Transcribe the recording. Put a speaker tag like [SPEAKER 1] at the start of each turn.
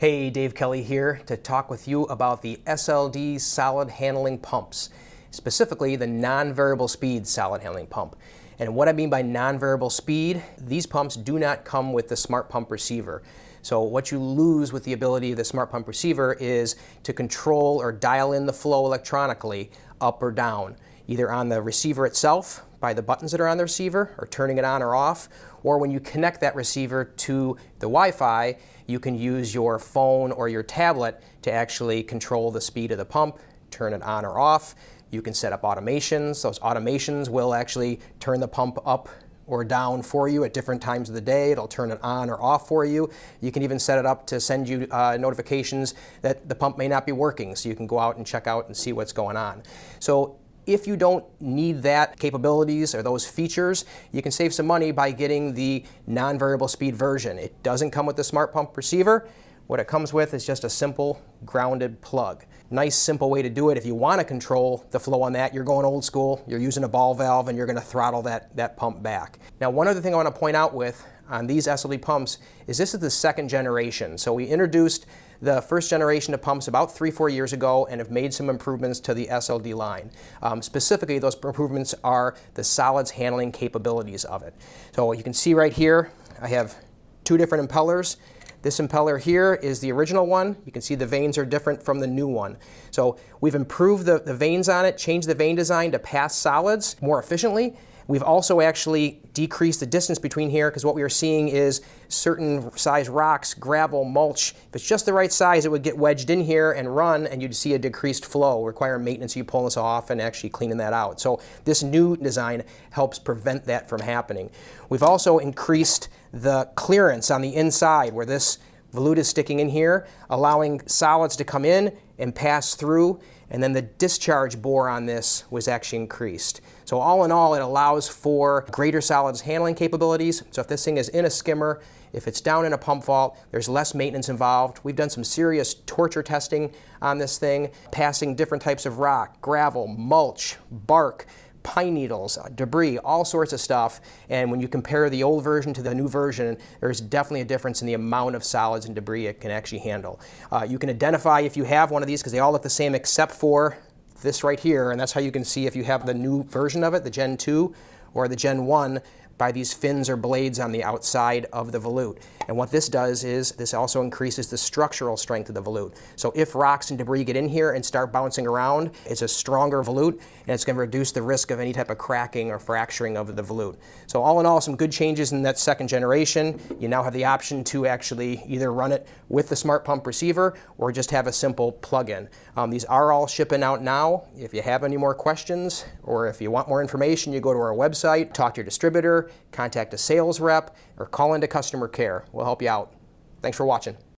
[SPEAKER 1] Hey, Dave Kelly here to talk with you about the SLD solid handling pumps, specifically the non-variable speed solid handling pump. And what I mean by non-variable speed, these pumps do not come with the smart pump receiver. So what you lose with the ability of the smart pump receiver is to control or dial in the flow electronically up or down, either on the receiver itself by the buttons that are on the receiver or turning it on or off, or when you connect that receiver to the Wi-Fi, you can use your phone or your tablet to actually control the speed of the pump, turn it on or off. You can set up automations. Those automations will actually turn the pump up or down for you at different times of the day. It'll turn it on or off for you. You can even set it up to send you notifications that the pump may not be working, so you can go out and check out and see what's going on. So if you don't need that capabilities or those features, you can save some money by getting the non-variable speed version. It doesn't come with the smart pump receiver. What it comes with is just a simple grounded plug. Nice simple way to do it. If you want to control the flow on that, you're going old school, you're using a ball valve and you're going to throttle that pump back. Now, one other thing I want to point out on these SLD pumps is this is the second generation. So we introduced the first generation of pumps about 3-4 years ago and have made some improvements to the SLD line. Specifically, those improvements are the solids handling capabilities of it. So you can see right here, I have two different impellers. This impeller here is the original one. You can see the vanes are different from the new one. So we've improved the vanes on it, changed the vane design to pass solids more efficiently. We've also actually decreased the distance between here because what we are seeing is certain size rocks, gravel, mulch. If it's just the right size, it would get wedged in here and run and you'd see a decreased flow, require maintenance. You pull this off and actually cleaning that out. So this new design helps prevent that from happening. We've also increased the clearance on the inside where this volute is sticking in here, allowing solids to come in and pass through, and then the discharge bore on this was actually increased. So all in all, it allows for greater solids handling capabilities. So if this thing is in a skimmer, if it's down in a pump vault, there's less maintenance involved. We've done some serious torture testing on this thing, passing different types of rock, gravel, mulch, bark, pine needles, debris, all sorts of stuff. And when you compare the old version to the new version, there's definitely a difference in the amount of solids and debris it can actually handle. You can identify if you have one of these because they all look the same except for this right here, and that's how you can see if you have the new version of it, the Gen 2 or the Gen 1, by these fins or blades on the outside of the volute. And what this does is this also increases the structural strength of the volute. So if rocks and debris get in here and start bouncing around, it's a stronger volute and it's going to reduce the risk of any type of cracking or fracturing of the volute. So all in all, some good changes in that second generation. You now have the option to actually either run it with the smart pump receiver or just have a simple plug-in. These are all shipping out now. If you have any more questions or if you want more information, you go to our website, talk to your distributor, contact a sales rep, or call into customer care. We'll help you out. Thanks for watching.